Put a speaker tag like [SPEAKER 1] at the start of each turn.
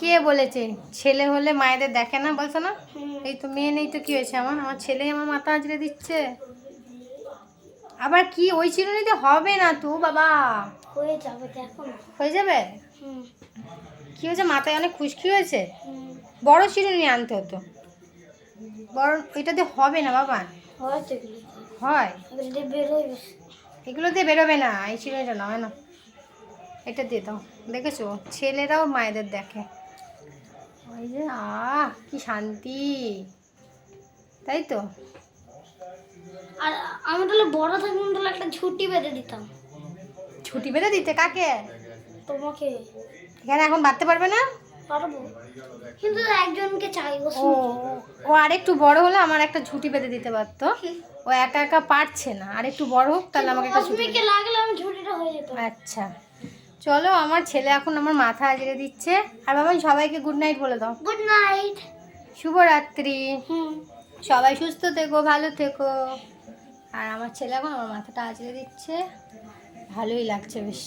[SPEAKER 1] কে বলেছে ছেলে হলে মায়েদের দেখে না, বলছো না? এই তো মেয়ে নেই তো কি হয়েছে, আমার ছেলেই আমার মাথা আঁচড়ে দিচ্ছে। আবার কি ওই চিরুনিতে হবে না তো বাবা,
[SPEAKER 2] হয়ে যাবে, দেখো না।
[SPEAKER 1] হয়ে যাবে?
[SPEAKER 2] হুম।
[SPEAKER 1] কি হয়েছে, মাথায় অনেক খুশকি হয়েছে?
[SPEAKER 2] হুম।
[SPEAKER 1] বড় চিরুনি আনতে হতো। বড় এটাতে হবে না বাবা।
[SPEAKER 2] হয়তো এগুলো
[SPEAKER 1] হয়,
[SPEAKER 2] এগুলো দিয়ে বেরোয় বেশি।
[SPEAKER 1] এগুলো দিয়ে বেরোবে না, এই চিরুনিটা নাও না, এটা দিয়ে দাও। দেখেছো, ছেলেরাও মায়েদের দেখে। ওই যে কি শান্তি, তাই তো।
[SPEAKER 2] আর আমি তাহলে বড় থাকতাম তাহলে একটা ছুটি বেঁধে দিতাম
[SPEAKER 1] ছুটি বেঁধে দিতে কাকে?
[SPEAKER 2] তোমাকে।
[SPEAKER 1] এখানে এখন বাঁধতে পারবে না?
[SPEAKER 2] পারবো, কিন্তু একজনকে চাই।
[SPEAKER 1] ও ও আরেকটু বড় হলে আমার একটা ছুটি বেঁধে দিতে পারতো। ও একা একা পারছে না, আর একটু বড় হোক তাহলে আমাকে একটা ছুটি
[SPEAKER 2] অস্মিকে লাগলে আমি ছুটিটা হয়ে যেত।
[SPEAKER 1] আচ্ছা চলো, আমার ছেলে এখন আমার মাথা আজড়ে দিচ্ছে। আর বাবা সবাইকে গুড নাইট বলে দাও।
[SPEAKER 2] Good night.
[SPEAKER 1] শুভরাত্রি।
[SPEAKER 2] হুম।
[SPEAKER 1] সবাই সুস্থ থেকো, ভালো থেকো। আর আমার ছেলে এখন আমার মাথাটা আঁচড়ে দিচ্ছে, ভালোই লাগছে বেশ।